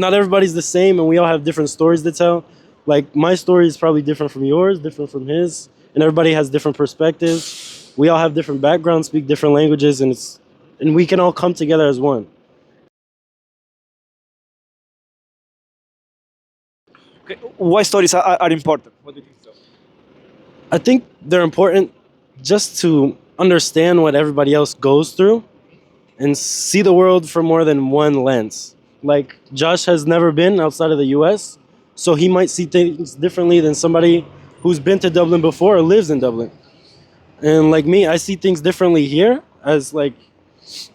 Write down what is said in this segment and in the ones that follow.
not everybody's the same, and we all have different stories to tell. Like my story is probably different from yours, different from his, and everybody has different perspectives. We all have different backgrounds, speak different languages, and we can all come together as one. Okay. Why stories are important? What do you think so? I think they're important just to understand what everybody else goes through and see the world from more than one lens. Like Josh has never been outside of the US, so he might see things differently than somebody who's been to Dublin before or lives in Dublin. And like me, I see things differently here as like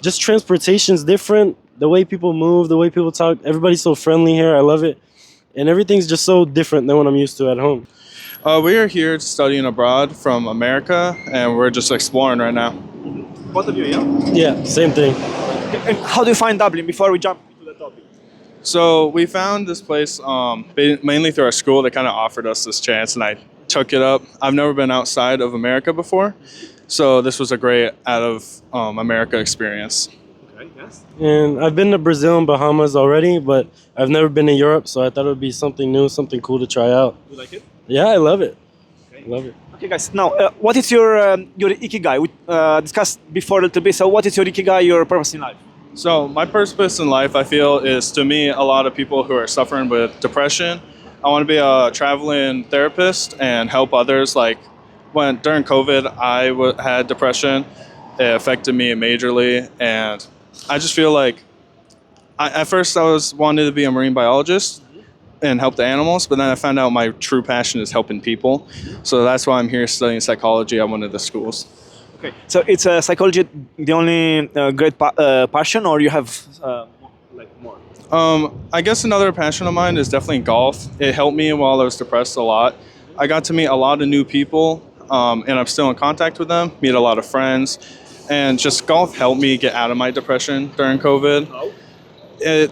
just transportation's different, the way people move, the way people talk, everybody's so friendly here. I love it. And everything's just so different than what I'm used to at home. We are here studying abroad from America, and we're just exploring right now. Both of you, yeah? Yeah, same thing. And how do you find Dublin before we jump into the topic? So we found this place mainly through our school. They kind of offered us this chance, and I took it up. I've never been outside of America before, so this was a great out of America experience. Okay, yes. And I've been to Brazil and Bahamas already, but I've never been to Europe, so I thought it would be something new, something cool to try out. You like it? Yeah, I love it. Okay. I love it. Okay, guys. Now, what is your ikigai? We discussed before a little bit. So, what is your ikigai? Your purpose in life? So my purpose in life, I feel, is to meet a lot of people who are suffering with depression. I want to be a traveling therapist and help others. Like during COVID, I had depression. It affected me majorly, and I just feel like at first I wanted to be a marine biologist and help the animals, but then I found out my true passion is helping people. So that's why I'm here studying psychology at one of the schools. Okay. So, it's psychology the only great passion, or you have like more? I guess another passion of mine is definitely golf. It helped me while I was depressed a lot. I got to meet a lot of new people, and I'm still in contact with them, meet a lot of friends, and just golf helped me get out of my depression during COVID. How? It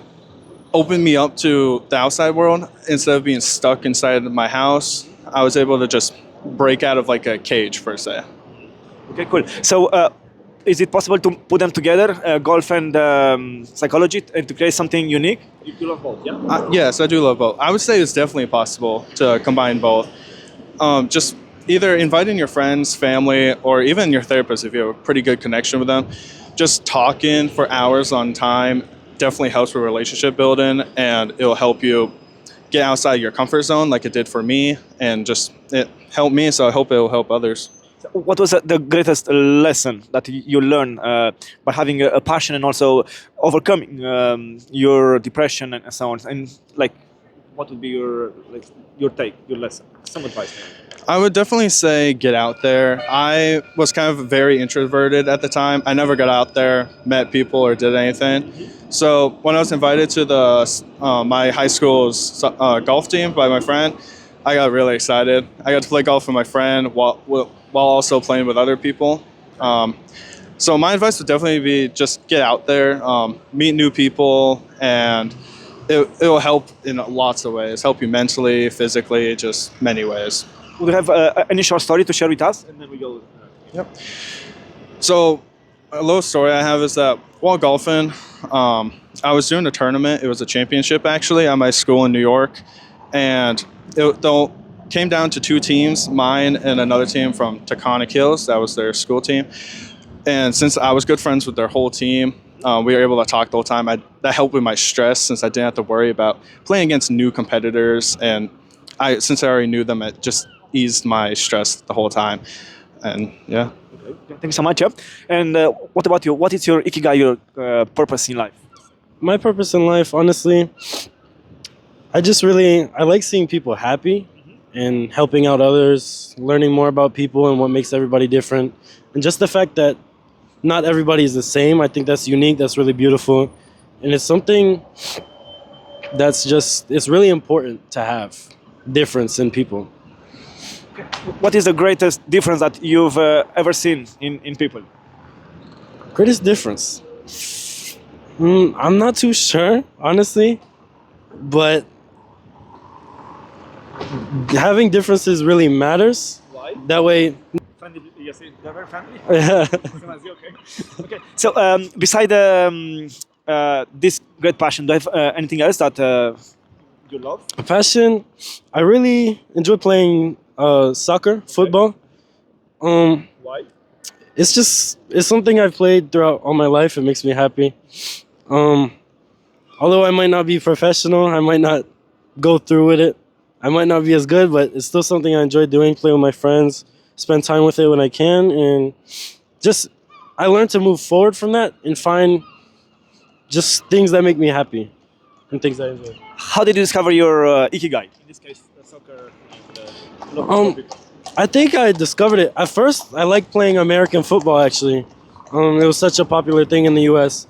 opened me up to the outside world. Instead of being stuck inside my house, I was able to just break out of like a cage, per se. Okay, cool. So, is it possible to put them together, golf and psychology, and to create something unique? You love both, yeah? Yes, I do love both. I would say it's definitely possible to combine both. Just either inviting your friends, family, or even your therapist if you have a pretty good connection with them. Just talking for hours on time definitely helps with relationship building, and it'll help you get outside your comfort zone like it did for me, and just it helped me, so I hope it will help others. What was the greatest lesson that you learned by having a passion and also overcoming your depression and so on? And like, what would be your take, your lesson? Some advice. I would definitely say get out there. I was kind of very introverted at the time. I never got out there, met people, or did anything. So when I was invited to my high school's golf team by my friend, I got really excited. I got to play golf with my friend while also playing with other people. So my advice would definitely be just get out there, meet new people, and it will help in lots of ways. Help you mentally, physically, just many ways. Would you have any short story to share with us? And then we go. Yep. So a little story I have is that while golfing, I was doing a tournament. It was a championship actually at my school in New York, and it came down to two teams, mine and another team from Taconic Hills. That was their school team. And since I was good friends with their whole team, we were able to talk the whole time. That helped with my stress since I didn't have to worry about playing against new competitors. And since I already knew them, it just eased my stress the whole time. And yeah. Okay. Thank you so much. Yeah. And what about you? What is your ikigai, your purpose in life? My purpose in life, honestly, I like seeing people happy and helping out others, learning more about people and what makes everybody different. And just the fact that not everybody is the same, I think that's unique, that's really beautiful. And it's something it's really important to have difference in people. What is the greatest difference that you've ever seen in people? Greatest difference? I'm not too sure, honestly, but having differences really matters. Why? That way. They're very friendly. Yeah. Okay. So, beside this great passion, do you have anything else that you love? A passion. I really enjoy playing soccer, football. Why? It's something I've played throughout all my life. It makes me happy. Um, Although I might not be professional, I might not go through with it. I might not be as good, but it's still something I enjoy doing. Play with my friends, spend time with it when I can, and just I learned to move forward from that and find just things that make me happy and things I enjoy. How did you discover your ikigai? In this case, soccer. Um, I think I discovered it. At first, I liked playing American football, actually. It was such a popular thing in the U.S.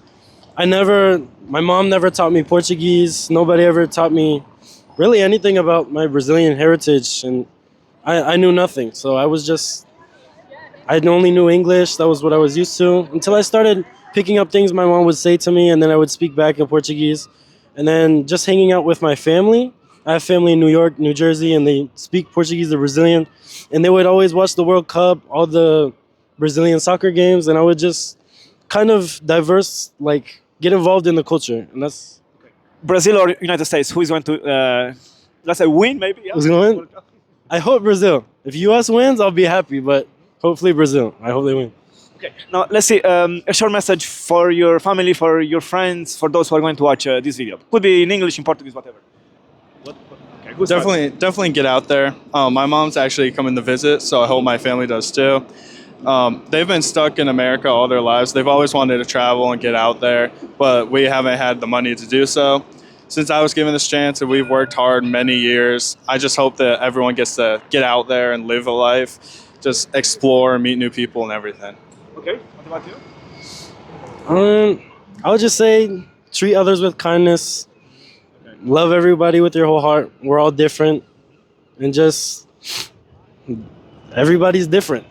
My mom never taught me Portuguese. Nobody ever taught me really anything about my Brazilian heritage. And I knew nothing. So I only knew English. That was what I was used to until I started picking up things my mom would say to me, and then I would speak back in Portuguese. And then just hanging out with my family. I have family in New York, New Jersey, and they speak Portuguese, they're Brazilian. And they would always watch the World Cup, all the Brazilian soccer games, and I would just kind of get involved in the culture. And that's Brazil or United States? Who is going to, let's say, win maybe? Yeah? who's going to win. I hope Brazil. If US wins, I'll be happy, but hopefully Brazil. I hope they win. Okay. Now let's see a short message for your family, for your friends, for those who are going to watch this video. Could be in English, in Portuguese, whatever. Okay, who's Definitely get out there. My mom's actually coming to visit, so I hope my family does too. They've been stuck in America all their lives. They've always wanted to travel and get out there, but we haven't had the money to do so. Since I was given this chance and we've worked hard many years, I just hope that everyone gets to get out there and live a life, just explore and meet new people and everything. Okay. What about you? I would just say treat others with kindness. Love everybody with your whole heart. We're all different. And just everybody's different.